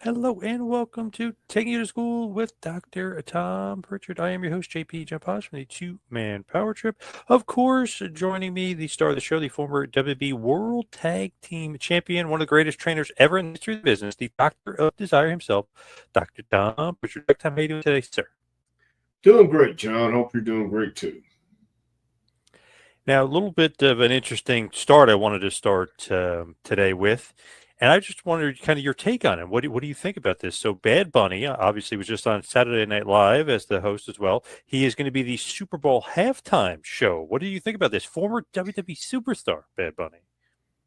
Hello and welcome to Taking You to School with Dr. Tom Prichard. I am your host, JP John Poz from the Two-Man Power Trip. Of course, joining me, the star of the show, the former WWE World Tag Team Champion, one of the greatest trainers ever in the history of the business, the Doctor of Desire himself, Dr. Tom Prichard. Dr. Tom, how are you doing today, sir? Doing great, John. Hope you're doing great too. Now, a little bit of an interesting start I wanted to start today with. And I just wondered kind of your take on it. What do you think about this? So Bad Bunny obviously was just on Saturday Night Live as the host as well. He is going to be the Super Bowl halftime show. What do you think about this? Former WWE superstar Bad Bunny.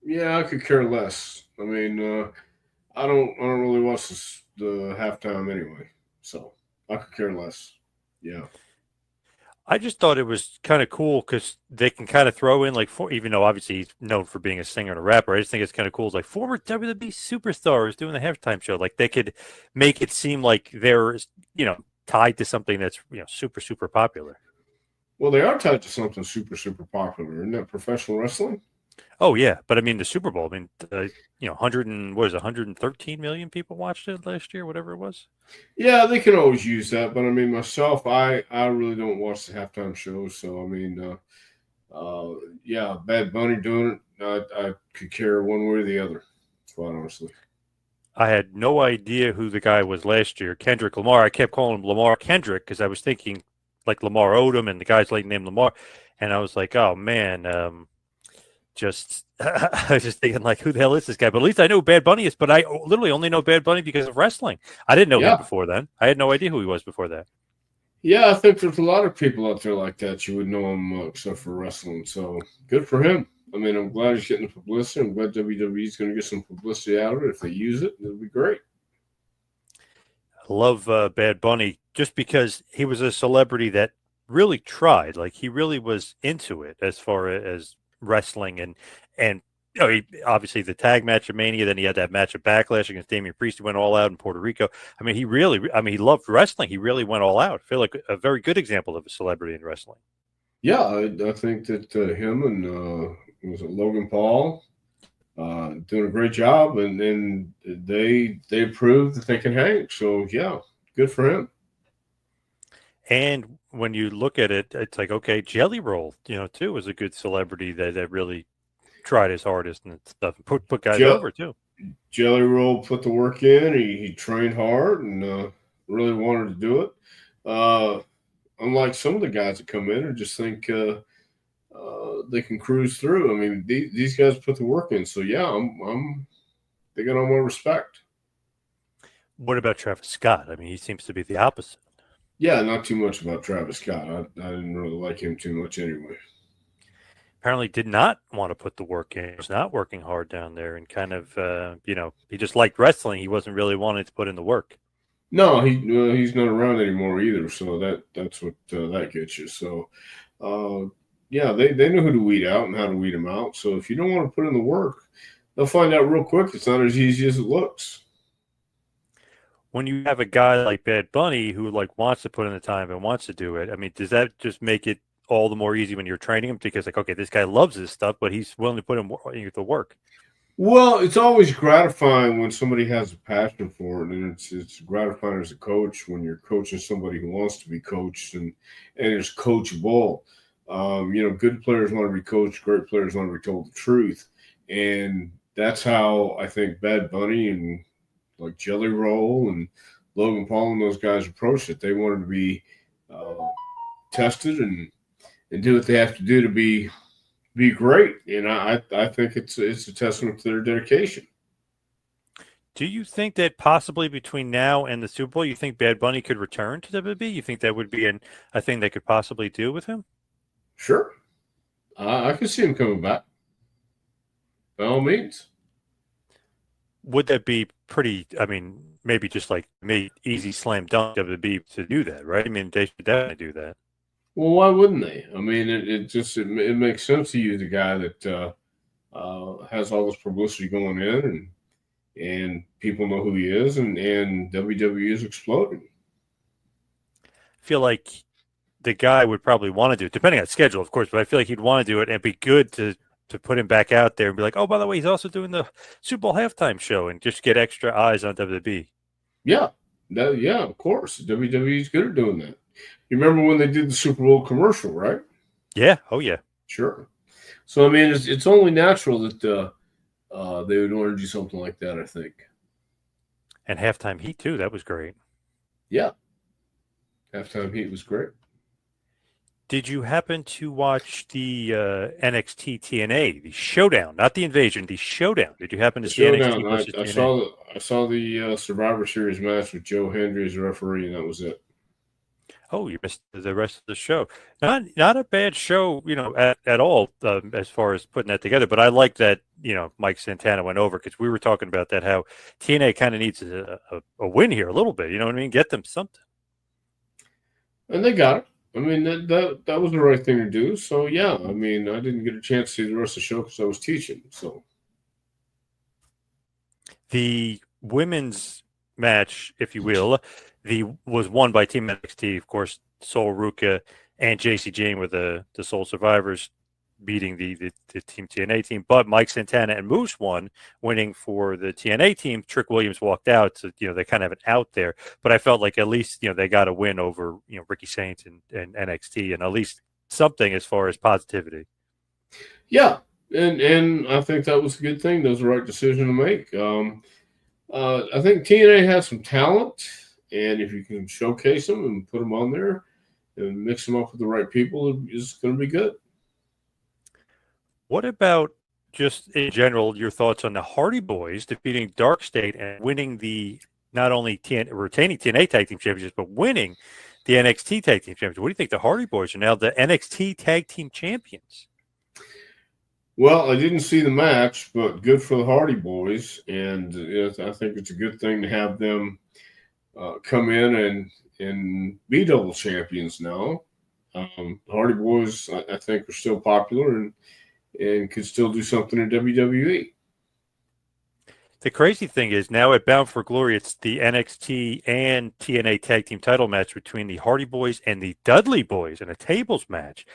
Yeah, I could care less. I don't really watch the halftime anyway, so I could care less. Yeah, I just thought it was kind of cool because they can kind of throw in even though obviously he's known for being a singer and a rapper. I just think it's kind of cool. It's like former WWE superstars doing the halftime show. Like they could make it seem like they're tied to something that's super popular. well, they are tied to something super popular, isn't that professional wrestling? Oh yeah, but I mean the Super Bowl. I mean, 100 and what is it, 113 million people watched it last year, whatever it was. Yeah, they can always use that, but I mean myself, I really don't watch the halftime shows, so yeah, Bad Bunny doing it, I could care one way or the other, quite honestly. I had no idea who the guy was last year. Kendrick Lamar. I kept calling him Lamar Kendrick because I was thinking like Lamar Odom and the guy's late name Lamar, and I was like, oh man, just I was just thinking like, who the hell is this guy? But at least I know who Bad Bunny is. But I literally only know Bad Bunny because of wrestling. I didn't know him Yeah, before then. I had no idea who he was before that. Yeah, I think there's a lot of people out there like that. You would know him except for wrestling. So good for him. I mean, I'm glad he's getting the publicity. I'm glad WWE's going to get some publicity out of it. If they use it, it'll be great. I love Bad Bunny just because he was a celebrity that really tried. Like he really was into it as far as wrestling and he, obviously the tag match of Mania. Then he had that match of Backlash against Damian Priest. He went all out in Puerto Rico. I mean, he loved wrestling. He really went all out. I feel like a very good example of a celebrity in wrestling. Yeah, I think that him and was it Logan Paul doing a great job, and they proved that they can hang. So yeah, good for him. And when you look at it, it's like okay, Jelly Roll, too, was a good celebrity that really tried his hardest and stuff, and put guys Je- over too. Jelly Roll put the work in. He trained hard and really wanted to do it. Uh, Unlike some of the guys that come in and just think they can cruise through. I mean, these guys put the work in. So yeah, they got all my respect. What about Travis Scott? I mean, he seems to be the opposite. Yeah, not too much about Travis Scott. I didn't really like him too much anyway. Apparently, did not want to put the work in. He was not working hard down there, and kind of, he just liked wrestling. He wasn't really wanting to put in the work. No, he's not around anymore either. So that's what that gets you. So yeah, they know who to weed out and how to weed them out. So if you don't want to put in the work, they'll find out real quick. It's not as easy as it looks. When you have a guy like Bad Bunny who like wants to put in the time and wants to do it, I mean, does that just make it all the more easy when you're training him? Because like, okay, this guy loves this stuff, but he's willing to put in the work. Well, it's always gratifying when somebody has a passion for it, and it's gratifying as a coach when you're coaching somebody who wants to be coached and is coachable. Good players want to be coached, great players want to be told the truth, and that's how I think Bad Bunny and like Jelly Roll and Logan Paul and those guys approached it. They wanted to be uh, tested and do what they have to do to be great, and I think it's a testament to their dedication. Do you think that possibly between now and the Super Bowl, you think Bad Bunny could return to WWE? You think that would be a thing they could possibly do with him? Sure, I can see him coming back by all means. Would that be pretty? I mean, maybe just like made easy slam dunk WWE to do that, right? I mean, they should definitely do that. Well, why wouldn't they? I mean, it makes sense to use a guy that has all this publicity going in, and people know who he is, and WWE is exploding. I feel like the guy would probably want to do it, depending on schedule, of course. But I feel like he'd want to do it, and it'd be good to put him back out there and be like, oh, by the way, he's also doing the Super Bowl halftime show, and just get extra eyes on WWE. Yeah, of course. WWE's good at doing that. You remember when they did the Super Bowl commercial, right? Yeah. Oh yeah. Sure. So I mean, it's only natural that they would want to do something like that. I think. And halftime heat too. That was great. Yeah, halftime heat was great. Did you happen to watch the NXT TNA, the showdown, not the invasion, the showdown? Did you happen to The see NXT showdown. versus I TNA? saw the Survivor Series match with Joe Hendry as a referee, and that was it. Oh, you missed the rest of the show. Not a bad show, at all as far as putting that together. But I like that, Mike Santana went over because we were talking about that how TNA kind of needs a win here a little bit. You know what I mean? Get them something. And they got it. I mean, that was the right thing to do. So yeah, I mean, I didn't get a chance to see the rest of the show because I was teaching. So The women's match, if you will, was won by Team NXT. Of course, Sol Ruka and JC Jane were the sole survivors, beating the Team TNA team. But Mike Santana and Moose won, winning for the TNA team. Trick Williams walked out, so they kind of have an out there. But I felt like at least they got a win over Ricky Saints and NXT, and at least something as far as positivity. yeah, and I think that was a good thing. That was the right decision to make. I think TNA has some talent, and if you can showcase them and put them on there and mix them up with the right people, it's going to be good. What about just in general your thoughts on the Hardy Boys defeating Dark State and winning the not only retaining TNA Tag Team Championships but winning the NXT Tag Team Championships? What do you think? The Hardy Boys are now the NXT Tag Team Champions. Well, I didn't see the match, but good for the Hardy Boys, and I think it's a good thing to have them come in and be double champions now. Hardy Boys, I think, are still popular and could still do something in WWE. The crazy thing is now at Bound for Glory, it's the NXT and TNA Tag Team title match between the Hardy Boys and the Dudley Boys in a tables match.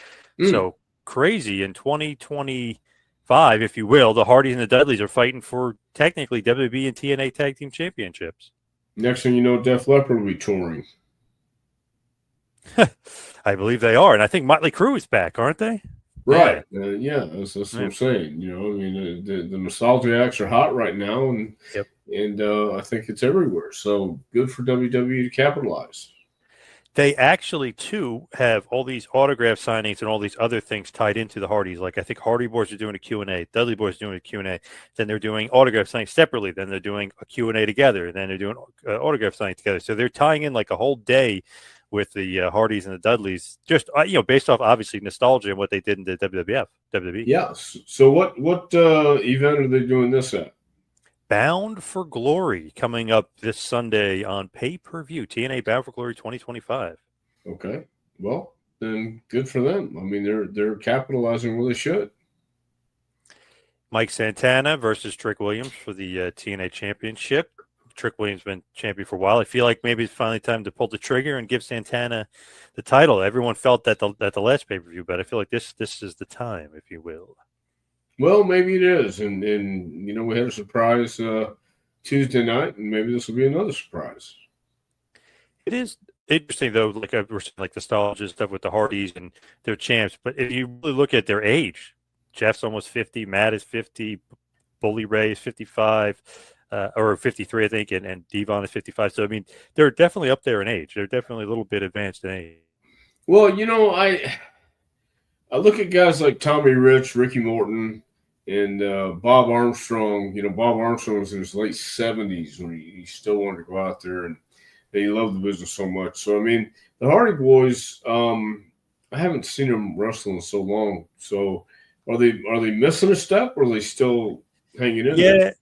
So crazy. In 2025, if you will, the Hardys and the Dudleys are fighting for technically WWE and TNA Tag Team Championships. Next thing you know, Def Leppard will be touring. I believe they are. And I think Motley Crue is back, aren't they? Right. Yeah, that's what I'm saying. I mean, the nostalgia acts are hot right now, and Yep. and I think it's everywhere. So good for WWE to capitalize. They actually, too, have all these autograph signings and all these other things tied into the Hardys. Like I think Hardy Boys are doing a Q&A, Dudley Boys are doing a Q&A. Then they're doing autograph signings separately. Then they're doing a Q&A together. And then they're doing autograph signings together. So they're tying in like a whole day with the Hardys and the Dudleys, just based off obviously nostalgia and what they did in the WWE. Yes. So what event are they doing this at? Bound for Glory coming up this Sunday on pay-per-view. TNA Bound for Glory 2025. Okay. Well, then good for them. I mean, they're capitalizing where they should. Mike Santana versus Trick Williams for the TNA Championship. Trick Williams been champion for a while. I feel like maybe it's finally time to pull the trigger and give Santana the title. Everyone felt that the last pay-per-view, but I feel like this is the time, if you will. Well, maybe it is, and we had a surprise Tuesday night, and maybe this will be another surprise. It is interesting though, like we're saying, like nostalgia stuff with the Hardys and their champs. But if you really look at their age, Jeff's almost 50, Matt is 50, Bully Ray is 55, or 53, I think, and Devon is 55. So I mean, they're definitely up there in age. They're definitely a little bit advanced in age. Well, I look at guys like Tommy Rich, Ricky Morton, and Bob Armstrong. Bob Armstrong was in his late 70s when he still wanted to go out there, and he loved the business so much. So, I mean, the Hardy Boys, I haven't seen them wrestle in so long. So, are they missing a step, or are they still hanging in there?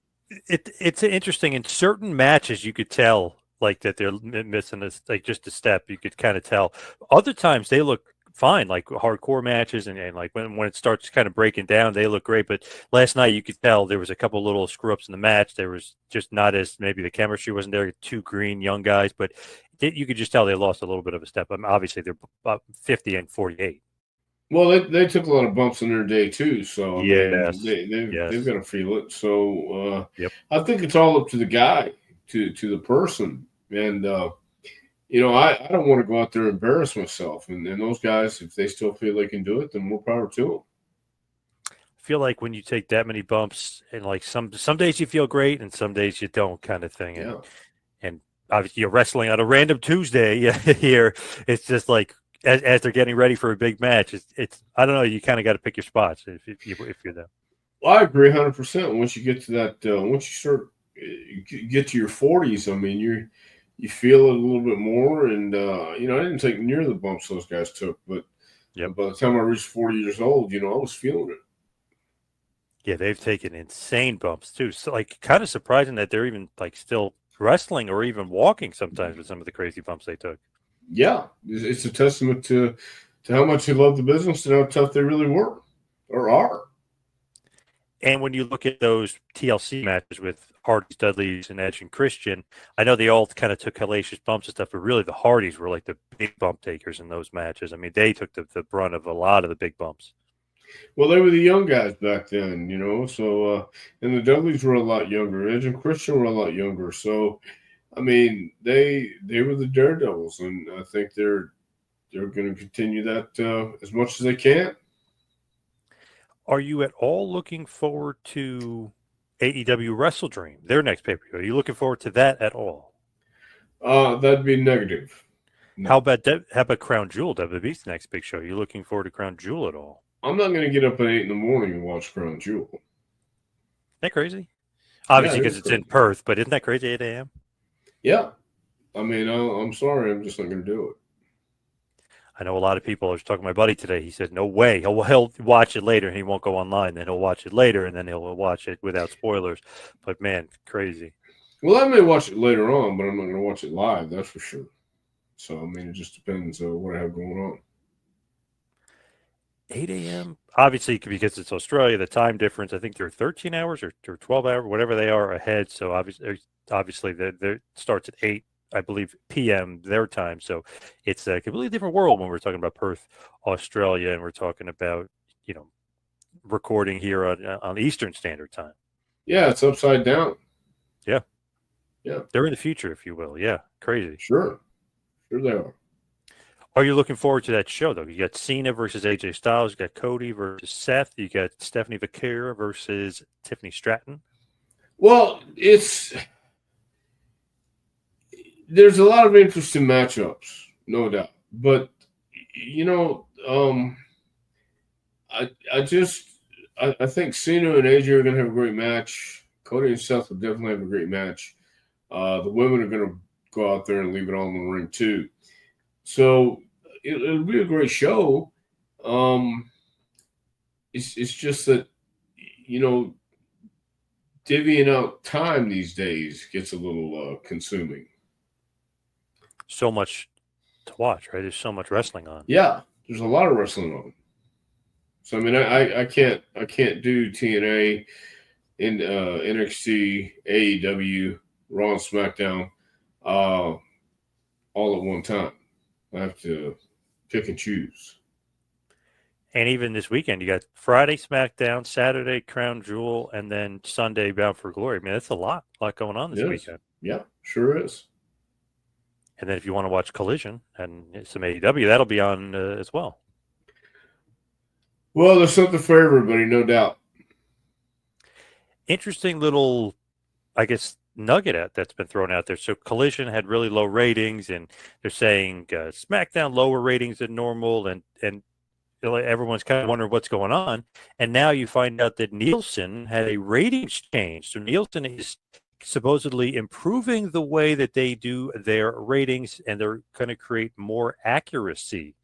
It's interesting. In certain matches, you could tell like that they're missing like just a step. You could kind of tell. Other times, they look fine, like hardcore matches, and like when it starts kind of breaking down, they look great. But last night you could tell there was a couple little screw ups in the match. There was just not as maybe the chemistry wasn't there. Two green young guys, but you could just tell they lost a little bit of a step. I mean, obviously they're about 50 and 48. Well, they took a lot of bumps in their day too, so I mean, Yes. they've got to feel it. So Yep. I think it's all up to the guy, to the person. And I don't want to go out there and embarrass myself. And those guys, if they still feel they can do it, then more power to them. I feel like when you take that many bumps and like some days you feel great and some days you don't kind of thing. Yeah. And obviously you're wrestling on a random Tuesday here. It's just like as they're getting ready for a big match, it's I don't know. You kind of got to pick your spots if you're there. Well, I agree 100%. Once you get to that, once you start get to your 40s, I mean, you feel it a little bit more. And I didn't take near the bumps those guys took, but Yep. by the time I reached 40 years old, I was feeling it. Yeah, they've taken insane bumps too. So like kind of surprising that they're even like still wrestling or even walking sometimes with some of the crazy bumps they took. Yeah, it's a testament to how much they love the business and how tough they really were or are. And when you look at those TLC matches with Hardys, Dudleys, and Edge and Christian, I know they all kind of took hellacious bumps and stuff, but really the Hardys were like the big bump takers in those matches. I mean, they took the brunt of a lot of the big bumps. Well, they were the young guys back then, So, and the Dudleys were a lot younger. Edge and Christian were a lot younger. So, I mean, they were the daredevils, and I think they're going to continue that as much as they can. Are you at all looking forward to AEW Wrestle Dream, their next pay-per-view? Are you looking forward to that at all? That'd be negative. No. How about Crown Jewel, WWE's next big show? Are you looking forward to Crown Jewel at all? I'm not going to get up at 8 in the morning and watch Crown Jewel. Isn't that crazy? Obviously, because it's in Perth, but isn't that crazy, 8 a.m.? Yeah. I mean, I'm sorry. I'm just not going to do it. I know a lot of people. I was talking to my buddy today. He said, no way. He'll watch it later and he won't go online. Then he'll watch it later and then he'll watch it without spoilers. But, man, crazy. Well, I may watch it later on, but I'm not going to watch it live. That's for sure. So, I mean, it just depends on what I have going on. 8 a.m. Obviously, because it's Australia, the time difference. I think they're 13 hours or 12 hours, whatever they are ahead. So obviously, they starts at 8, I believe, p.m. their time. So it's a completely different world when we're talking about Perth, Australia, and we're talking about recording here on Eastern Standard Time. Yeah, it's upside down. Yeah, yeah, they're in the future, if you will. Yeah, crazy. Sure they are. Are you looking forward to that show, though? You got Cena versus AJ Styles. You got Cody versus Seth. You got Stephanie Vaquera versus Tiffany Stratton. Well, there's a lot of interesting matchups, no doubt. But, I think Cena and AJ are going to have a great match. Cody and Seth will definitely have a great match. The women are going to go out there and leave it all in the ring, too. So it'll be a great show. It's just that, divvying out time these days gets a little consuming. So much to watch, right? There's so much wrestling on. Yeah, there's a lot of wrestling on. So I mean, I can't do TNA, in NXT, AEW, Raw, and SmackDown, all at one time. I have to pick and choose. And even this weekend, you got Friday SmackDown, Saturday Crown Jewel, and then Sunday Bound for Glory. I mean, that's a lot going on this weekend. Yeah, sure is. And then if you want to watch Collision and some AEW, that'll be on as well. Well, there's something for everybody, no doubt. Interesting little, I guess, nugget that's been thrown out there. So Collision had really low ratings, and they're saying SmackDown lower ratings than normal, and everyone's kind of wondering what's going on. And now you find out that Nielsen had a ratings change. So Nielsen is supposedly improving the way that they do their ratings, and they're going to create more accuracy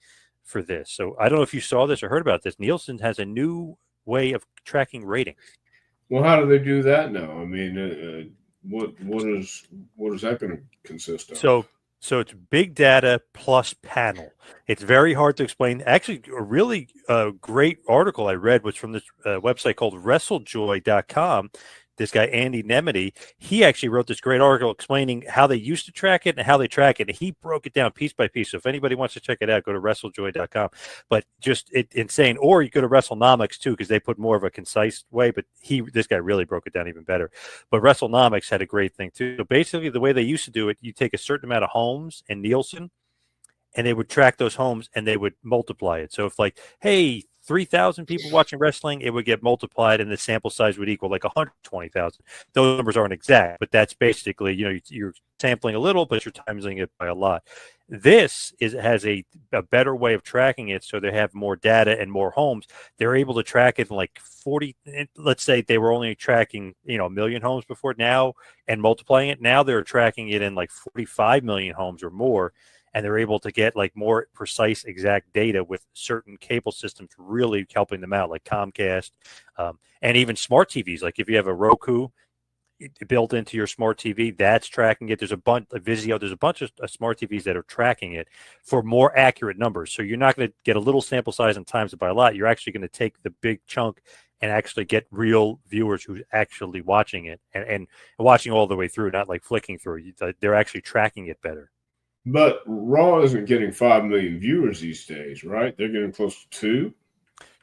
for this. So I don't know if you saw this or heard about this. Nielsen has a new way of tracking ratings. Well, how do they do that now? I mean, what is that going to consist of? So it's big data plus panel. It's very hard to explain. Actually, a really great article I read was from this website called WrestleJoy.com. this guy Andy Nemedy, he actually wrote this great article explaining how they used to track it and how they track it. And he broke it down piece by piece. So if anybody wants to check it out, go to WrestleJoy.com. But just insane. Or you go to WrestleNomics too, because they put more of a concise way. But this guy really broke it down even better. But WrestleNomics had a great thing too. So basically, the way they used to do it, you take a certain amount of homes and Nielsen, and they would track those homes and they would multiply it. So if like, hey, 3,000 people watching wrestling, it would get multiplied and the sample size would equal like 120,000. Those numbers aren't exact, but that's basically, you're sampling a little, but you're timesing it by a lot. This has a better way of tracking it, so they have more data and more homes. They're able to track it in like 40. Let's say they were only tracking, a million homes before now and multiplying it. Now they're tracking it in like 45 million homes or more. And they're able to get like more precise, exact data with certain cable systems really helping them out, like Comcast, and even smart TVs. Like if you have a Roku built into your smart TV, that's tracking it. There's a bunch of Vizio. There's a bunch of smart TVs that are tracking it for more accurate numbers. So you're not going to get a little sample size and times it by a lot. You're actually going to take the big chunk and actually get real viewers who's actually watching it and watching all the way through, not like flicking through. They're actually tracking it better. But Raw isn't getting 5 million viewers these days, right? They're getting close to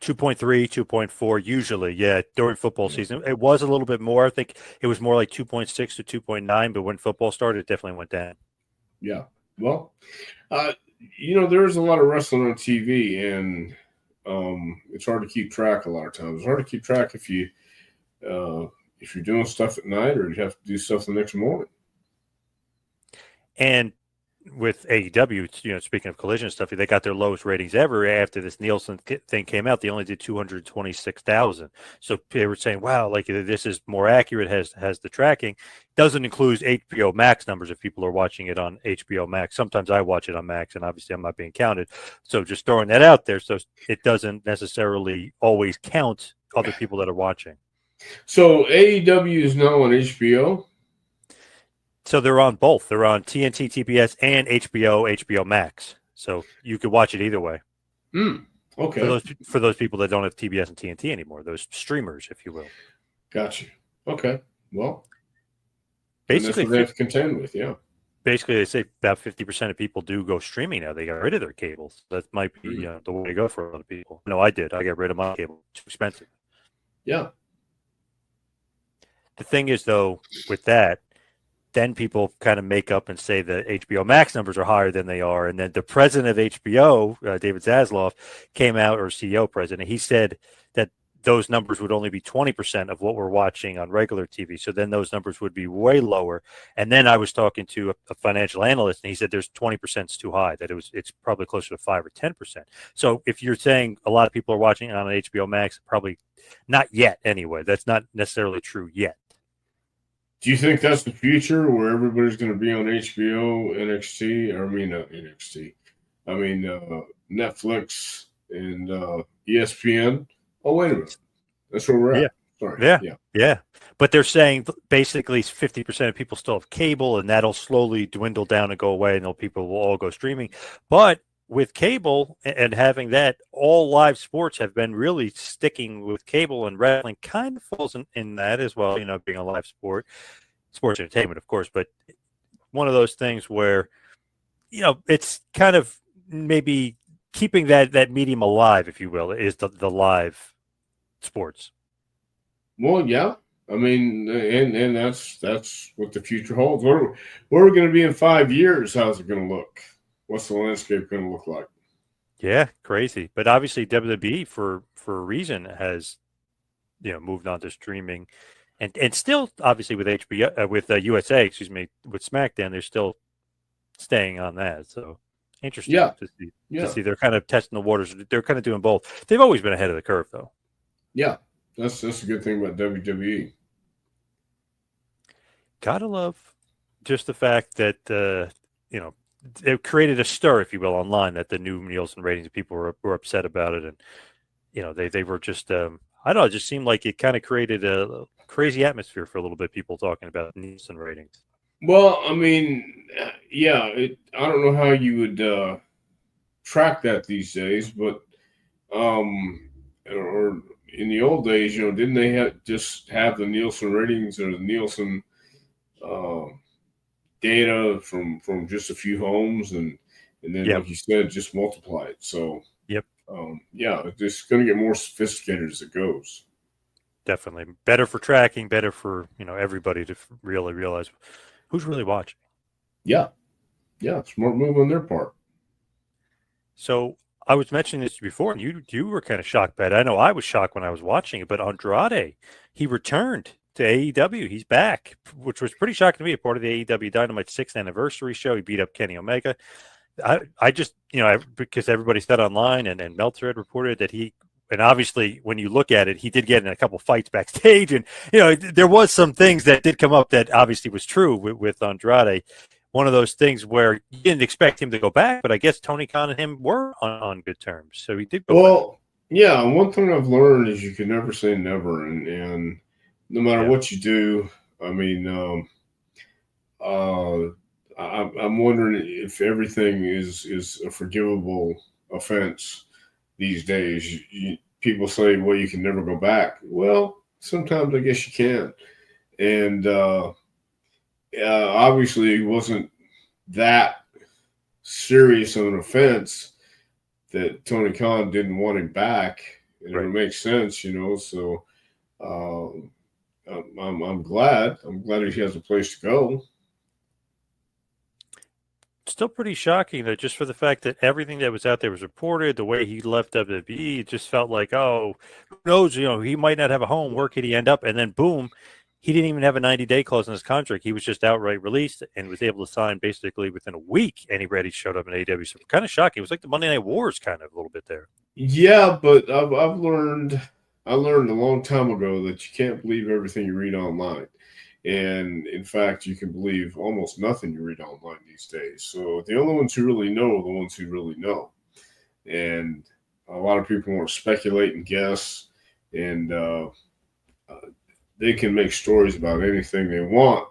2.3, 2.4 usually, yeah, during football season. It was a little bit more. I think it was more like 2.6 to 2.9, but when football started, it definitely went down. Yeah. Well, there's a lot of wrestling on TV, and it's hard to keep track a lot of times. It's hard to keep track if you're doing stuff at night or you have to do stuff the next morning. And with AEW, speaking of Collision stuff, they got their lowest ratings ever after this Nielsen thing came out. They only did 226,000. So they were saying, wow, like this is more accurate, has the tracking. Doesn't include HBO Max numbers if people are watching it on HBO Max. Sometimes I watch it on Max, and obviously I'm not being counted. So just throwing that out there, so it doesn't necessarily always count other people that are watching. So AEW is now on HBO? So they're on both. They're on TNT, TBS, and HBO Max. So you could watch it either way. Okay. For those people that don't have TBS and TNT anymore, those streamers, if you will. Gotcha. Okay. Well, basically, that's what they have to contend with. Yeah. Basically, they say about 50% of people do go streaming now. They got rid of their cables. That might be the way to go for a lot of people. No, I did. I got rid of my cable. Too expensive. Yeah. The thing is, though, with that, then people kind of make up and say the HBO Max numbers are higher than they are. And then the president of HBO, David Zaslav, came out, or CEO president, he said that those numbers would only be 20% of what we're watching on regular TV. So then those numbers would be way lower. And then I was talking to a financial analyst, and he said there's 20% is too high, that it's probably closer to 5 or 10%. So if you're saying a lot of people are watching on HBO Max, probably not yet anyway. That's not necessarily true yet. Do you think that's the future, where everybody's going to be on HBO, Netflix and ESPN? Oh, wait a minute. That's where we're at. Sorry. Yeah. But they're saying basically 50% of people still have cable, and that'll slowly dwindle down and go away, and people will all go streaming. But with cable and having that, all live sports have been really sticking with cable, and wrestling kind of falls in that as well, being a live sport, sports entertainment, of course, but one of those things where, it's kind of maybe keeping that medium alive, if you will, is the live sports. Well, yeah. I mean, and that's what the future holds. Where are we going to be in 5 years? How's it going to look? What's the landscape going to look like? Yeah, crazy. But obviously WWE for a reason has, moved on to streaming, and still obviously with HBO, with USA, with SmackDown, they're still staying on that. So interesting to see they're kind of testing the waters. They're kind of doing both. They've always been ahead of the curve, though. Yeah, that's a good thing about WWE. Gotta love just the fact that it created a stir, if you will, online, that the new Nielsen ratings, people were upset about it. And, they were just, I don't know, it just seemed like it kind of created a crazy atmosphere for a little bit, people talking about Nielsen ratings. Well, I mean, I don't know how you would track that these days, but, in the old days, didn't they just have the Nielsen ratings or the Nielsen uh, data from just a few homes, and then, Yep. like you said, just multiply it. So, Yep. yeah, it's just going to get more sophisticated as it goes. Definitely better for tracking, better for everybody to really realize who's really watching. Yeah, yeah, smart move on their part. So I was mentioning this before, and you were kind of shocked by it. I know I was shocked when I was watching it, but Andrade, he returned to AEW. He's back, which was pretty shocking to me. A part of the AEW Dynamite 6th anniversary show. He beat up Kenny Omega. I just, because everybody said online and Meltzer had reported that and obviously when you look at it, he did get in a couple fights backstage, and there was some things that did come up that obviously was true with Andrade. One of those things where you didn't expect him to go back, but I guess Tony Khan and him were on good terms, so he did go back. Well, yeah, one thing I've learned is you can never say never, and no matter Yeah. what you do, I mean, I'm wondering if everything is a forgivable offense these days. People say, well, you can never go back. Well, sometimes I guess you can. And obviously, it wasn't that serious of an offense that Tony Khan didn't want him back. And Right. it makes sense, So I'm glad. I'm glad he has a place to go. Still pretty shocking though, just for the fact that everything that was out there was reported. The way he left WWE, it just felt like, oh, who knows? He might not have a home. Where could he end up? And then boom, he didn't even have a 90-day clause in his contract. He was just outright released and was able to sign basically within a week. And he already showed up in AEW. So kind of shocking. It was like the Monday Night Wars kind of a little bit there. Yeah, but I've learned. I learned a long time ago that you can't believe everything you read online. And in fact, you can believe almost nothing you read online these days. So the only ones who really know are the ones who really know. And a lot of people want to speculate and guess, and they can make stories about anything they want.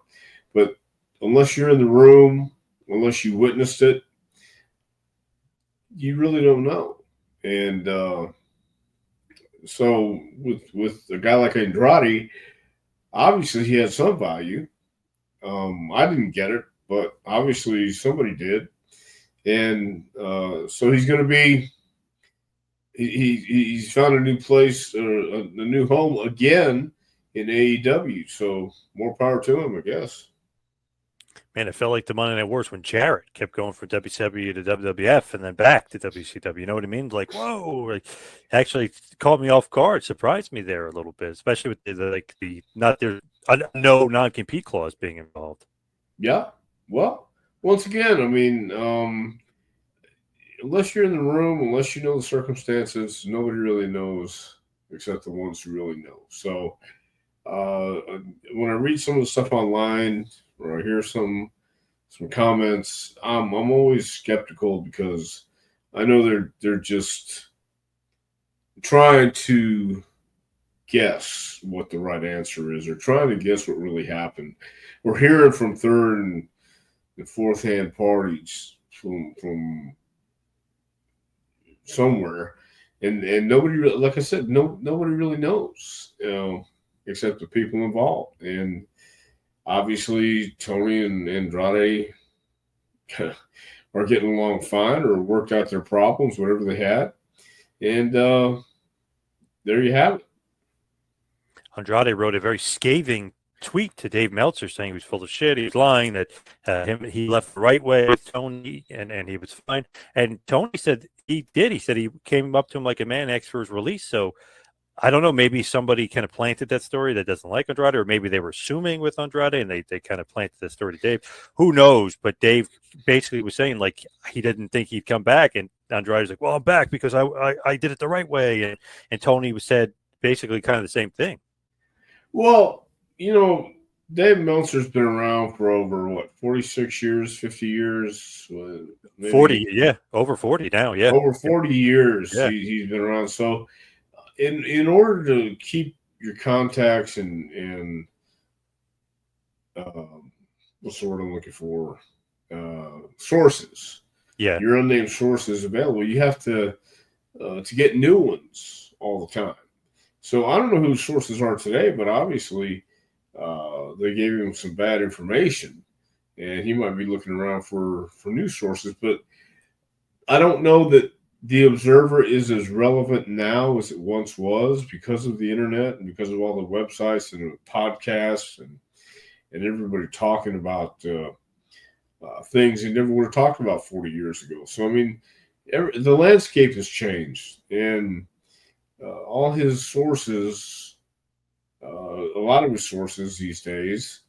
But unless you're in the room, unless you witnessed it, you really don't know. And so with a guy like Andrade, obviously he had some value. I didn't get it, but obviously somebody did, and so he's going to be. He's found a new place, a new home again in AEW. So more power to him, I guess. Man, it felt like the Monday Night Wars when Jarrett kept going from WCW to WWF and then back to WCW. You know what I mean? Like, whoa! Like, actually caught me off guard, surprised me there a little bit, especially with the not there no non-compete clause being involved. Yeah. Well, once again, I mean, unless you're in the room, unless you know the circumstances, nobody really knows except the ones who really know. So when I read some of the stuff online or I hear some comments, I'm always skeptical because I know they're just trying to guess what the right answer is. They're trying to guess what really happened. We're hearing from third and fourth hand parties from somewhere, and nobody, like I said, nobody really knows, except the people involved. And obviously, Tony and Andrade are getting along fine or worked out their problems, whatever they had, and there you have it. Andrade wrote a very scathing tweet to Dave Meltzer saying he was full of shit. He was lying that he left the right way with Tony and he was fine. And Tony said he did. He said he came up to him like a man, asked for his release. So I don't know. Maybe somebody kind of planted that story that doesn't like Andrade, or maybe they were assuming with Andrade and they kind of planted that story to Dave. Who knows? But Dave basically was saying like he didn't think he'd come back, and Andrade was like, "Well, I'm back because I did it the right way," and Tony said basically kind of the same thing. Well, Dave Meltzer's been around for over 46 years, 50 years, maybe 40, yeah, over 40 now, yeah. Over 40 years Yeah. he's been around. So in order to keep your contacts and what's the word I'm looking for? Sources. Yeah. Your unnamed sources available. You have to get new ones all the time. So I don't know who sources are today, but obviously they gave him some bad information, and he might be looking around for news sources. But I don't know that the Observer is as relevant now as it once was because of the internet and because of all the websites and podcasts and everybody talking about things he never would have talked about 40 years ago. So I mean, the landscape has changed, and all his sources, a lot of his sources these days,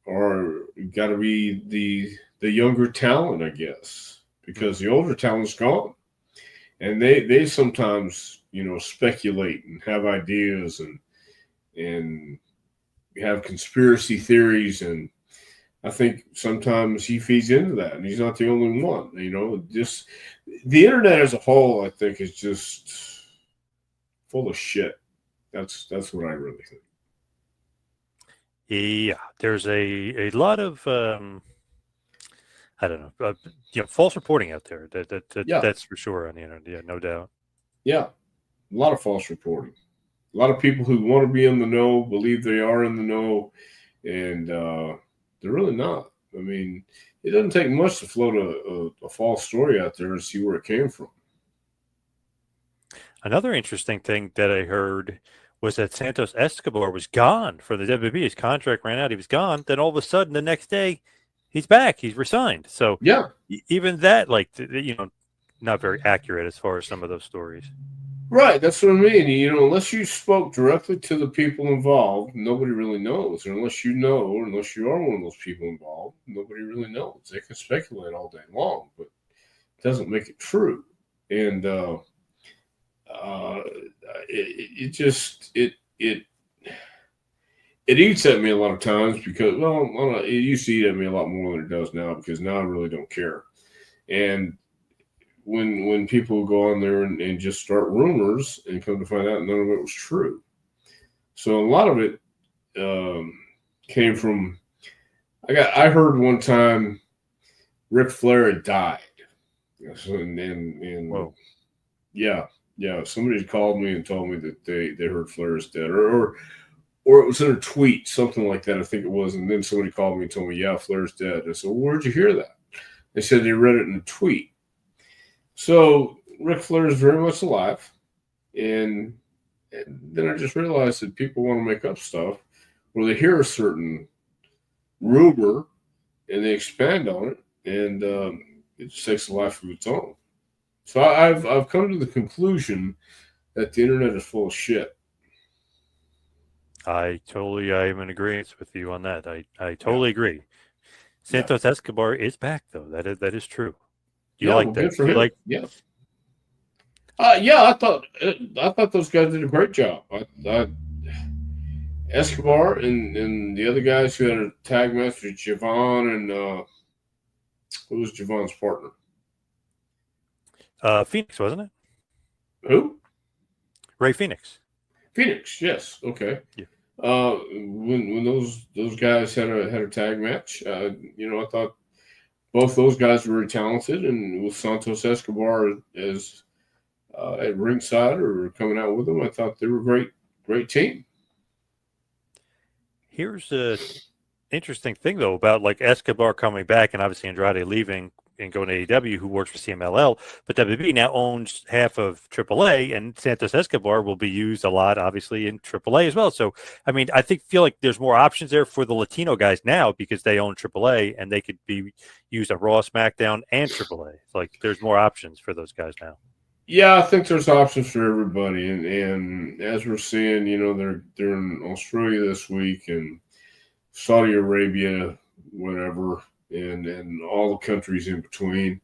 are got to be the younger talent, I guess, because the older talent's gone, and they sometimes speculate and have ideas and have conspiracy theories, and I think sometimes he feeds into that, and he's not the only one. Just the internet as a whole, I think, is just full of shit. That's what I really think. Yeah, there's a lot of I don't know, false reporting out there. Yeah, That's for sure on the internet. Yeah, no doubt. yeah, a lot of false reporting. A lot of people who want to be in the know believe they are in the know, and they're really not. I mean, it doesn't take much to float a false story out there and see where it came from. Another interesting thing that I heard was that Santos Escobar was gone for the WWE. His contract ran out. He was gone. Then all of a sudden, the next day, he's back. He's resigned. So Yeah, even that, like, not very accurate as far as some of those stories. right. That's what I mean. Unless you spoke directly to the people involved, nobody really knows. Or unless you know, or unless you are one of those people involved, nobody really knows. They can speculate all day long, but it doesn't make it true. And it just it eats at me a lot of times because it used to eat at me a lot more than it does now because now I really don't care. And when people go on there and just start rumors and come to find out none of it was true. So a lot of it came from I heard one time Ric Flair had died. And Whoa. yeah, somebody called me and told me that they heard Flair is dead, or it was in a tweet, something like that, I think it was. And then somebody called me and told me, yeah, Flair's dead. I said, well, where'd you hear that? They said they read it in a tweet. So Ric Flair is very much alive, and then I just realized that people want to make up stuff where they hear a certain rumor and they expand on it, and it just takes a life of its own. So I've come to the conclusion that the internet is full of shit. I am in agreement with you on that. I Yeah, totally agree. yeah, Santos Escobar is back, though. That is true. Do you yeah. like Well, that? good for Do you him. like? Yeah, yeah. I thought those guys did a great job. Escobar and the other guys who had a tag match with Javon and who was Javon's partner? Phoenix, wasn't it? Who? Ray Phoenix. Phoenix. Yes. Okay. Yeah. When those guys had a tag match, I thought both those guys were very talented, and with Santos Escobar as at ringside or coming out with them, I thought they were a great team. Here's a interesting thing though about like Escobar coming back and obviously Andrade leaving and going to AEW, who works for CMLL, but WWE now owns half of AAA, and Santos Escobar will be used a lot, obviously, in AAA as well. So, I mean, feel like there's more options there for the Latino guys now because they own AAA and they could be used on Raw, SmackDown, and AAA. It's like there's more options for those guys now. Yeah, I think there's options for everybody, and as we're seeing, they're in Australia this week and Saudi Arabia, whatever, and all the countries in between.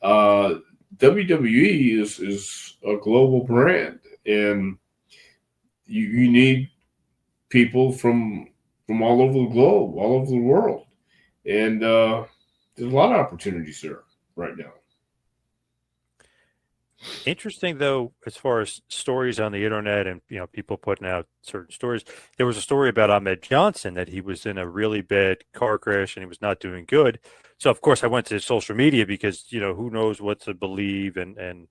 Uh, WWE is a global brand, and you need people from all over the globe, all over the world, and there's a lot of opportunities there right now. Interesting though, as far as stories on the internet and people putting out certain stories. There was a story about Ahmed Johnson that he was in a really bad car crash and he was not doing good. So of course I went to social media because who knows what to believe and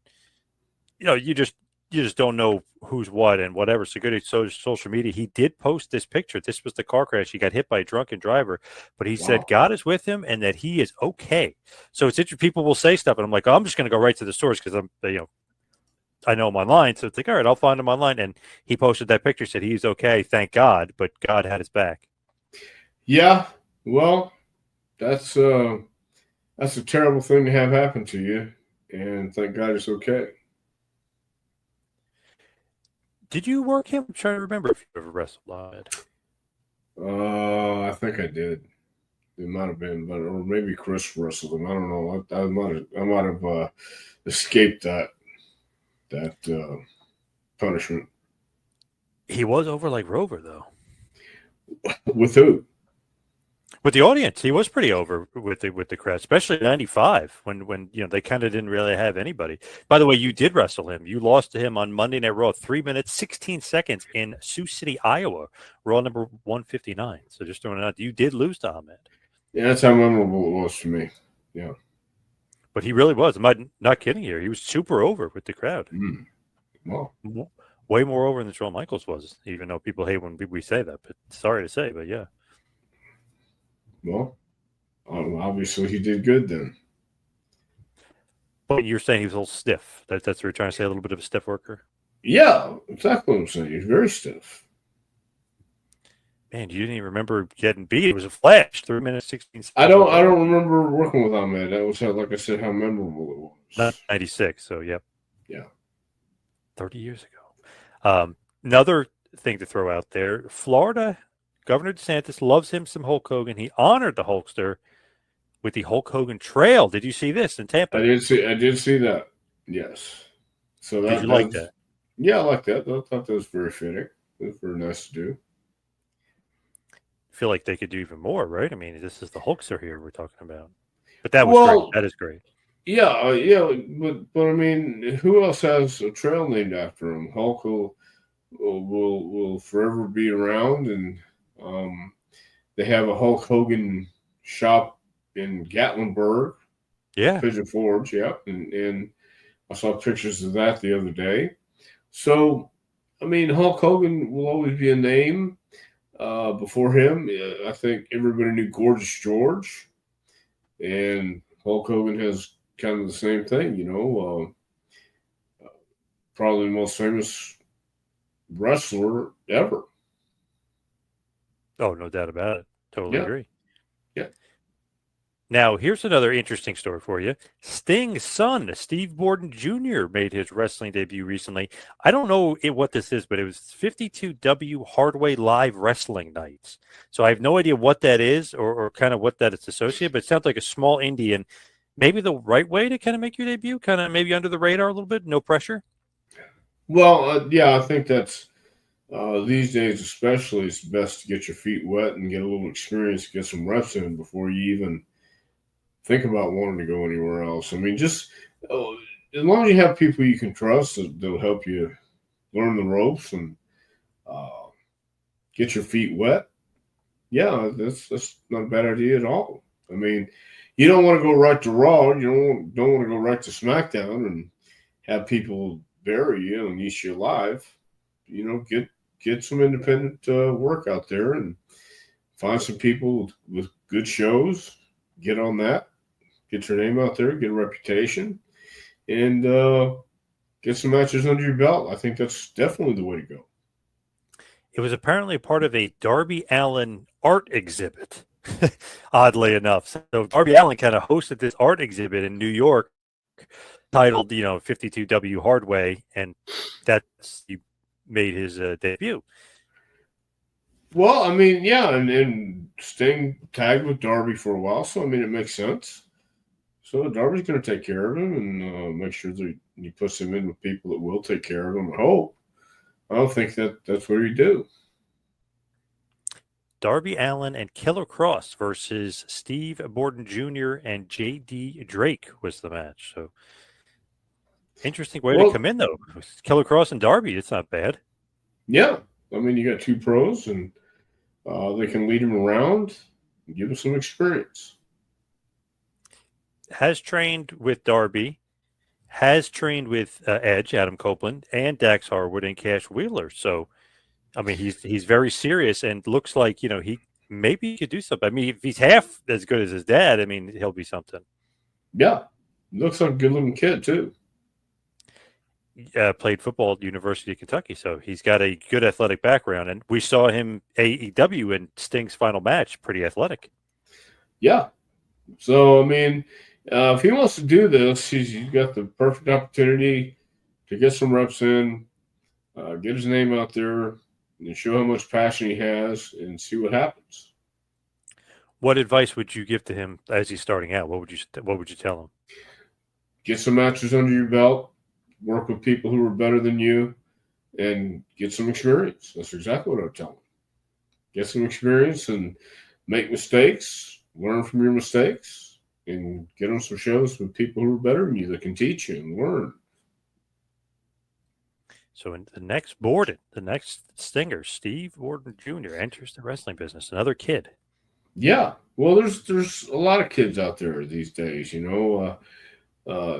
you just you just don't know who's what and whatever. So good at social media. He did post this picture. This was the car crash. He got hit by a drunken driver, but he said Wow. God is with him and that he is okay. So it's interesting. People will say stuff, and I'm like, oh, I'm just going to go right to the source because I know him online. So it's like, all right, I'll find him online. And he posted that picture, said he's okay, thank God, but God had his back. Yeah. Well, that's a terrible thing to have happen to you, and thank God it's okay. Did you work him? I'm trying to remember if you ever wrestled Ahmed. I think I did. It might have been, but or maybe Chris wrestled him. I don't know. I might have escaped that punishment. He was over like Rover, though. With who? With the audience, he was pretty over with the crowd, especially in '95 when they kind of didn't really have anybody. By the way, you did wrestle him. You lost to him on Monday Night Raw, 3 minutes 16 seconds in Sioux City, Iowa, Raw number 159. So just throwing it out, you did lose to Ahmed. Yeah, that's how memorable it was to me. Yeah, but he really was. I'm not kidding you. He was super over with the crowd. Well, way more over than Shawn Michaels was. Even though people hate when we say that, but sorry to say, but yeah. Well, obviously he did good then. But you're saying he was a little stiff. That's what you're trying to say, a little bit of a stiff worker? Yeah, exactly what I'm saying. He's very stiff. Man, you didn't even remember getting beat. It was a flash, 3 minutes 16 seconds. I don't remember working with Ahmed. That was how, like I said, how memorable it was. Not 96, so yep. Yeah. 30 years ago. Another thing to throw out there, Florida Governor DeSantis loves him some Hulk Hogan. He honored the Hulkster with the Hulk Hogan Trail. Did you see this in Tampa? I did see that. Yes. So did you like that? Yeah, I like that. I thought that was very fitting. It was very nice to do. I feel like they could do even more, right? I mean, this is the Hulkster here we're talking about. But that was great. That is great. Yeah, but I mean, who else has a trail named after him? Hulk will forever be around, and they have a Hulk Hogan shop in Gatlinburg. Yeah, Pigeon Forge. Yeah, and I saw pictures of that the other day. So, I mean, Hulk Hogan will always be a name. Before him, I think everybody knew Gorgeous George, and Hulk Hogan has kind of the same thing. Probably the most famous wrestler ever. Oh, no doubt about it. Totally agree. Yeah. Now, here's another interesting story for you. Sting's son, Steve Borden Jr., made his wrestling debut recently. I don't know what this is, but it was 52W Hardway Live Wrestling Nights. So I have no idea what that is or kind of what that is associated, but it sounds like a small indie and maybe the right way to kind of make your debut, kind of maybe under the radar a little bit, no pressure. Well, yeah, I think that's these days especially, it's best to get your feet wet and get a little experience, get some reps in before you even think about wanting to go anywhere else. I mean, just as long as you have people you can trust, they'll help you learn the ropes and get your feet wet. Yeah, that's not a bad idea at all. I mean, you don't want to go right to Raw. You don't want to go right to SmackDown and have people bury you and eat you alive. Get some independent work out there and find some people with good shows. Get on that. Get your name out there. Get a reputation. And get some matches under your belt. I think that's definitely the way to go. It was apparently part of a Darby Allin art exhibit, oddly enough. So Darby Allin kind of hosted this art exhibit in New York titled, 52W Hardway, and he made his debut. Well, I mean, yeah, and Sting tagged with Darby for a while, so I mean, it makes sense. So Darby's going to take care of him and make sure that he puts him in with people that will take care of him. I hope. I don't think that's what you do. Darby Allin and Killer Cross versus Steve Borden Jr. and J.D. Drake was the match. So interesting way to come in, though. Killer Cross and Darby, it's not bad. Yeah. I mean, you got two pros, and they can lead him around and give him some experience. Has trained with Darby, has trained with Edge, Adam Copeland, and Dax Harwood and Cash Wheeler. So, I mean, he's very serious and looks like, he maybe could do something. I mean, if he's half as good as his dad, I mean, he'll be something. Yeah, looks like a good looking kid too. Played football at University of Kentucky, so he's got a good athletic background. And we saw him AEW in Sting's final match, pretty athletic. Yeah. So I mean, if he wants to do this, he's got the perfect opportunity to get some reps in, get his name out there, and show how much passion he has, and see what happens. What advice would you give to him as he's starting out? What would you tell him? Get some matches under your belt, work with people who are better than you, and get some experience. That's exactly what I would tell him. Get some experience and make mistakes, learn from your mistakes, and get on some shows with people who are better than you that can teach you and learn. So in the next Stinger, Steve Borden Jr. enters the wrestling business. Another kid. Yeah, well, there's a lot of kids out there these days.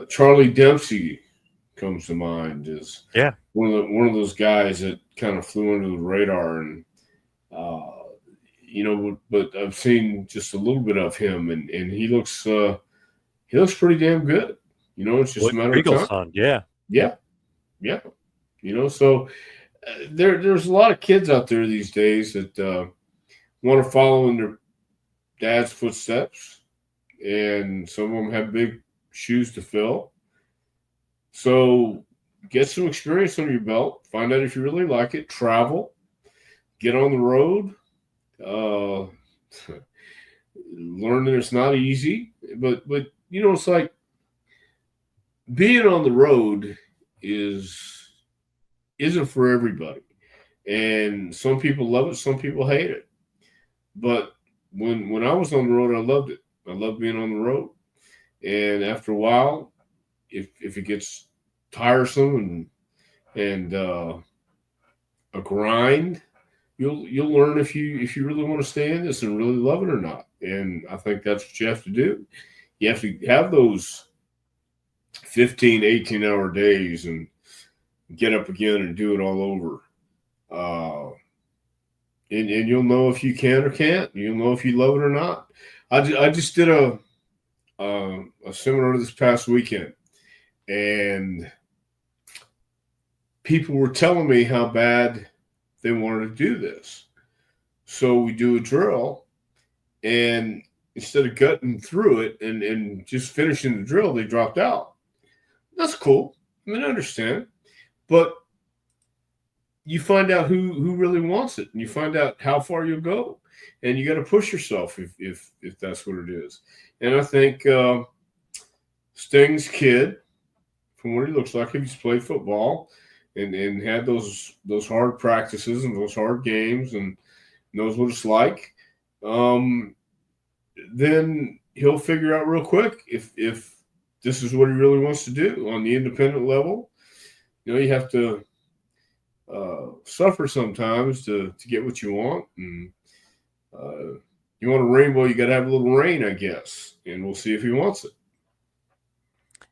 Charlie Dempsey comes to mind as one of those guys that kind of flew under the radar, and but I've seen just a little bit of him, and he looks pretty damn good. It's just a matter of time. Son, yeah. So there's a lot of kids out there these days that want to follow in their dad's footsteps, and some of them have big shoes to fill. So get some experience under your belt, find out if you really like it, travel, get on the road, learn that it's not easy, but it's like being on the road isn't for everybody. And some people love it, some people hate it. But when I was on the road, I loved it. I loved being on the road. And after a while, if it gets tiresome and a grind, you'll learn if you really want to stay in this and really love it or not. And I think that's what you have to do. You have to have those 15, 18-hour days and get up again and do it all over. And you'll know if you can or can't. You'll know if you love it or not. I just did a seminar this past weekend, and people were telling me how bad they wanted to do this. So we do a drill, and instead of gutting through it and just finishing the drill, they dropped out. That's cool. I mean, I understand. But you find out who really wants it, and you find out how far you'll go, and you got to push yourself if that's what it is. And I think Sting's kid, from what he looks like, if he's played football and had those hard practices and those hard games and knows what it's like, then he'll figure out real quick if this is what he really wants to do on the independent level. You have to suffer sometimes to get what you want. And you want a rainbow, you got to have a little rain, I guess. And we'll see if he wants it.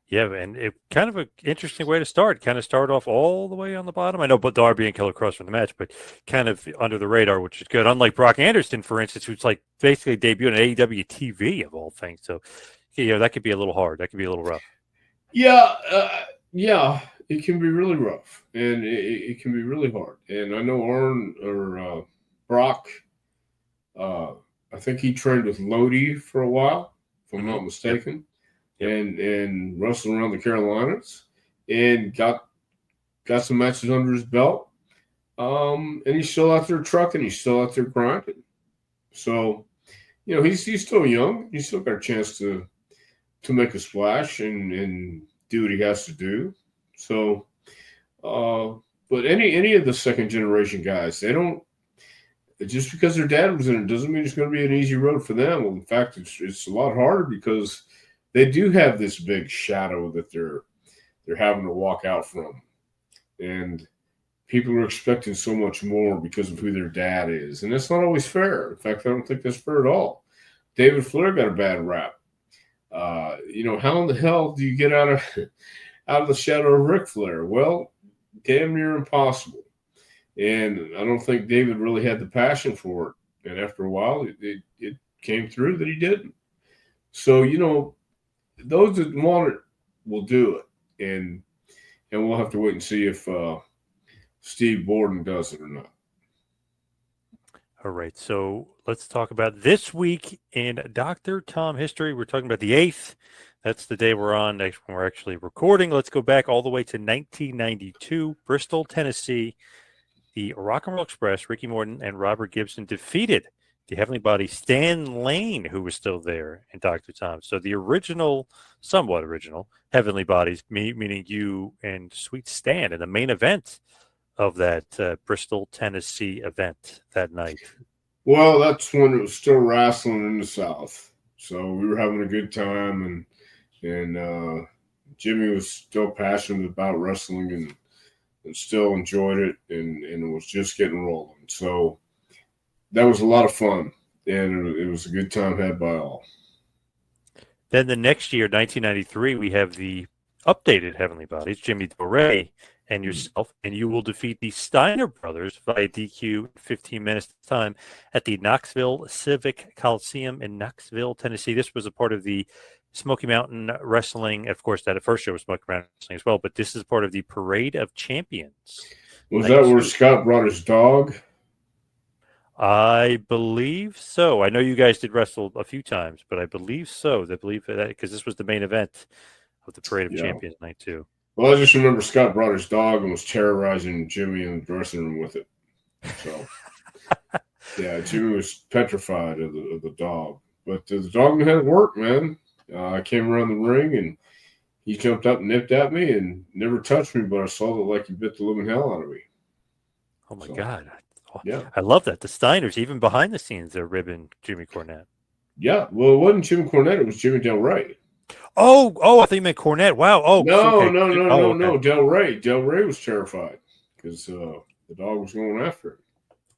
Yeah, and it kind of an interesting way to start. Kind of start off all the way on the bottom. I know, but Darby and Killer Cross from the match, but kind of under the radar, which is good. Unlike Brock Anderson, for instance, who's like basically debuting on AEW TV of all things. So, that could be a little hard. That could be a little rough. Yeah, it can be really rough, and it can be really hard. And I know Brock, I think he trained with Lodi for a while, if I'm not mistaken. Yep. And wrestled around the Carolinas and got some matches under his belt. And he's still out there trucking. He's still out there grinding. So, he's still young. He's still got a chance to make a splash and do what he has to do. So, but any of the second generation guys, they don't, just because their dad was in it doesn't mean it's going to be an easy road for them. Well, in fact, it's a lot harder because they do have this big shadow that they're having to walk out from. And people are expecting so much more because of who their dad is. And that's not always fair. In fact, I don't think that's fair at all. David Flair got a bad rap. How in the hell do you get out out of the shadow of Ric Flair? Well, damn near impossible. And I don't think David really had the passion for it. And after a while, it came through that he didn't. So, those that want it will do it. And we'll have to wait and see if Steve Borden does it or not. All right, so let's talk about this week in Dr. Tom history. We're talking about the 8th. That's the day we're on when we're actually recording. Let's go back all the way to 1992, Bristol, Tennessee. The Rock and Roll Express, Ricky Morton and Robert Gibson defeated the Heavenly Body Stan Lane, who was still there, and Dr. Tom. So the original, somewhat original, Heavenly Bodies, meaning you and Sweet Stan in the main event of that Bristol, Tennessee event that night. Well, that's when it was still wrestling in the South. So we were having a good time, and Jimmy was still passionate about wrestling and still enjoyed it, and it was just getting rolling. So that was a lot of fun, and it was a good time had by all. Then the next year, 1993, we have the updated Heavenly Bodies, Jimmy Dore and yourself, and you will defeat the Steiner brothers via DQ in 15 minutes time at the Knoxville Civic Coliseum in Knoxville, Tennessee. This was a part of the Smoky Mountain Wrestling. Of course, that first show was Smoky Mountain Wrestling as well, but this is part of the Parade of Champions. Was that where Scott brought his dog? I believe so. I know you guys did wrestle a few times, but I believe so. I believe that because this was the main event of the Parade of Champions night too. Well, I just remember Scott brought his dog and was terrorizing Jimmy in the dressing room with it. So, yeah, Jimmy was petrified of the dog. But the dog knew how to work, man. I came around the ring, and he jumped up and nipped at me and never touched me, but I saw that like he bit the living hell out of me. Oh, my God. Yeah. I love that. The Steiners, even behind the scenes, they're ribbing Jimmy Cornette. Yeah. Well, it wasn't Jimmy Cornette. It was Jimmy Del Rey. Oh, I thought you meant Cornette. Wow. Oh, no, okay. No. Del Rey. Del Rey was terrified because the dog was going after him.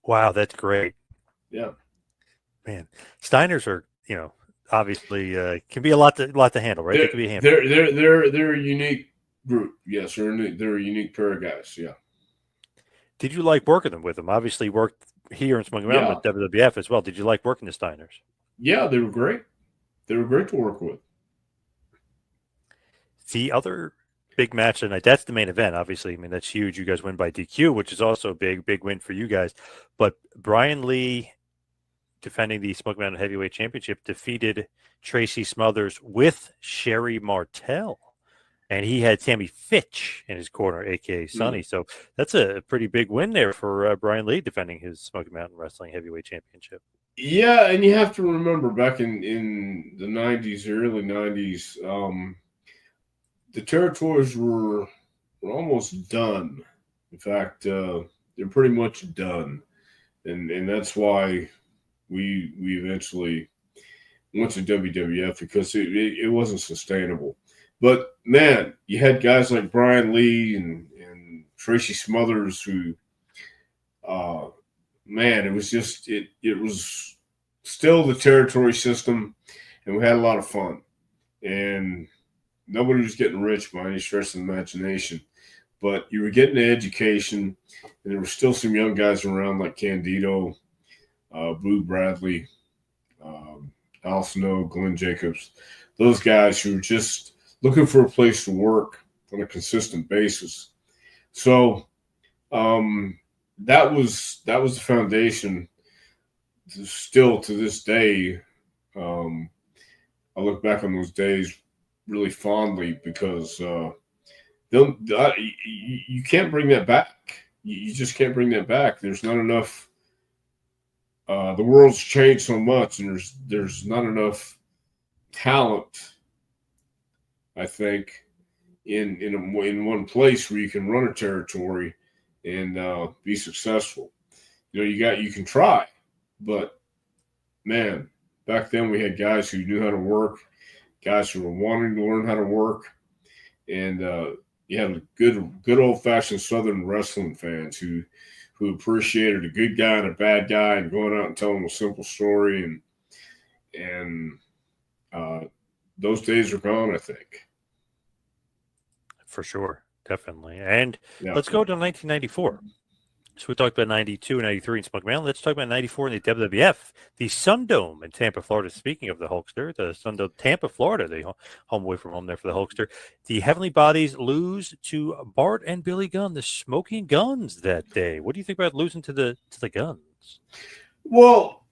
Wow, that's great. Yeah. Man, Steiners are, obviously can be a lot to handle, right? They can be a handful. They're a unique group. Yes, they're a unique pair of guys. Yeah. Did you like working with them? Obviously, worked here in Smoky Mountain with WWF as well. Did you like working the Steiners? Yeah, they were great. They were great to work with. The other big match tonight, that's the main event, obviously. I mean, that's huge. You guys win by DQ, which is also a big win for you guys. But Brian Lee, defending the Smoky Mountain Heavyweight Championship, defeated Tracy Smothers with Sherry Martel. And he had Tammy Fitch in his corner, a.k.a. Sonny. So that's a pretty big win there for Brian Lee defending his Smoky Mountain Wrestling Heavyweight Championship. Yeah, and you have to remember back in the 90s, early 90s, the territories were almost done. In fact, they're pretty much done. And that's why we eventually went to WWF, because it wasn't sustainable. But, man, you had guys like Brian Lee and Tracy Smothers who, man, it was just it was still the territory system, and we had a lot of fun. And nobody was getting rich by any stretch of the imagination. But you were getting an education, and there were still some young guys around like Candido, Blue Bradley, Al Snow, Glenn Jacobs. Those guys who were just looking for a place to work on a consistent basis. So that was the foundation. Still to this day, I look back on those days really fondly, because you can't bring that back. You just can't bring that back. There's not enough. The world's changed so much, and there's not enough talent, I think, in one place where you can run a territory and be successful. You can try, but man, back then we had guys who knew how to work, guys who were wanting to learn how to work, and you had good old fashioned Southern wrestling fans who appreciated a good guy and a bad guy, and going out and telling a simple story, and those days are gone, I think. for sure. Definitely. And Yeah. let's go to 1994. So we talked about 92 and 93 in Smoky Mountain. Let's talk about 94 in the WWF, the Sundome in Tampa, Florida. Speaking of the Hulkster, the Sundome, Tampa, Florida, the home away from home there for the Hulkster. The Heavenly Bodies lose to Bart and Billy Gunn, the Smoking Guns that day. What do you think about losing to the Guns? Well,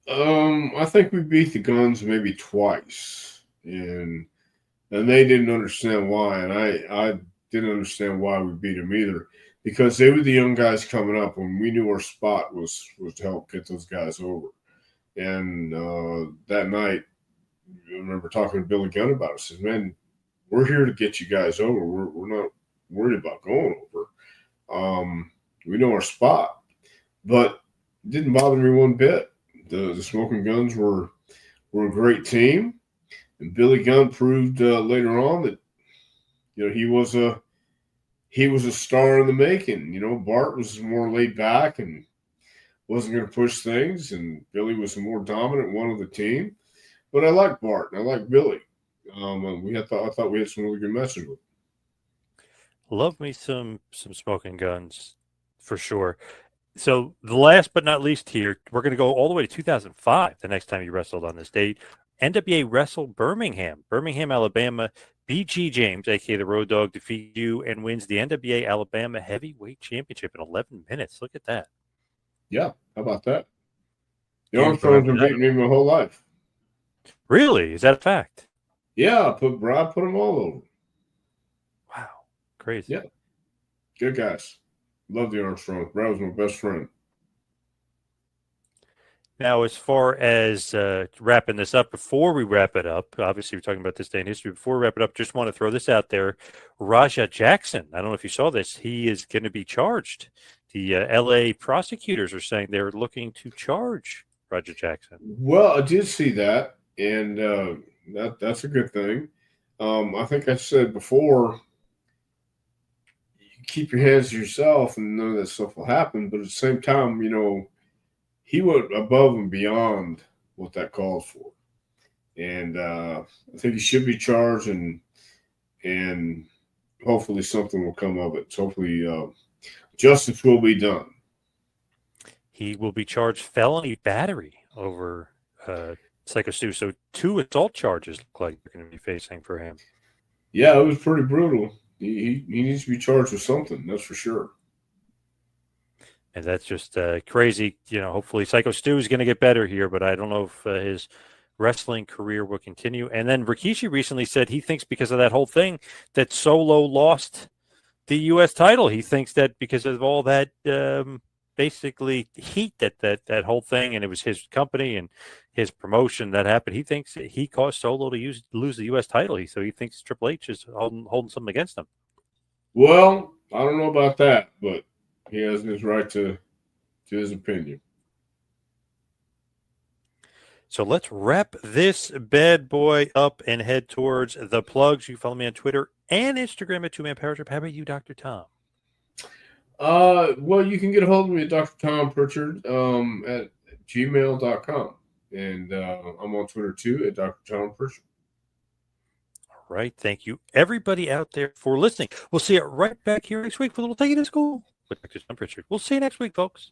I think we beat the Guns maybe twice, and they didn't understand why, and I didn't understand why we beat them either, because they were the young guys coming up, and we knew our spot was to help get those guys over. And that night, I remember talking to Billy Gunn about it. I said, "Man, we're here to get you guys over. We're not worried about going over. We know our spot." But it didn't bother me one bit. The Smoking Guns were a great team, and Billy Gunn proved later on that he was a star in the making. Bart was more laid back and wasn't going to push things, and Billy was the more dominant one of the team. But I like Bart and I like Billy. And I thought we had some really good matches with them. Love me some Smoking Guns for sure. So the last but not least here, we're going to go all the way to 2005, the next time you wrestled on this date. NWA wrestled Birmingham, Alabama. BG James, a.k.a. the Road Dogg, defeats you and wins the NWA Alabama Heavyweight Championship in 11 minutes. Look at that. Yeah, how about that? The Can't Armstrongs remember have that. beaten me my whole life. Really? Is that a fact? Yeah, I put them all over. Wow. Crazy. Yeah. Good guys. Love the Armstrongs. Brad was my best friend. Now, as far as wrapping this up, before we wrap it up, obviously we're talking about this day in history. Before we wrap it up, just want to throw this out there. Raja Jackson, I don't know if you saw this, he is going to be charged. The L.A. prosecutors are saying they're looking to charge Raja Jackson. Well, I did see that, and that's a good thing. I think I said before, you keep your hands to yourself and none of that stuff will happen. But at the same time, he went above and beyond what that called for. And I think he should be charged, and hopefully something will come of it. So hopefully justice will be done. He will be charged felony battery over Psycho Stu. So 2 assault charges look like they're going to be facing for him. Yeah, it was pretty brutal. He needs to be charged with something, that's for sure. And that's just crazy. Hopefully Psycho Stu is going to get better here, but I don't know if his wrestling career will continue. And then Rikishi recently said he thinks because of that whole thing that Solo lost the U.S. title. He thinks that because of all that basically heat that whole thing, and it was his company and his promotion that happened. He thinks he caused Solo to lose the U.S. title. So he thinks Triple H is holding something against him. Well, I don't know about that, but he has his right to his opinion. So let's wrap this bad boy up and head towards the plugs. You can follow me on Twitter and Instagram at 2Man Power Trip. How about you, Dr. Tom? Well, you can get a hold of me at Dr. Tom Prichard at gmail.com. And I'm on Twitter too at Dr. Tom Prichard. All right. Thank you, everybody out there, for listening. We'll see you right back here next week for a little Take It to School with Dr. Tom Prichard. We'll see you next week, folks.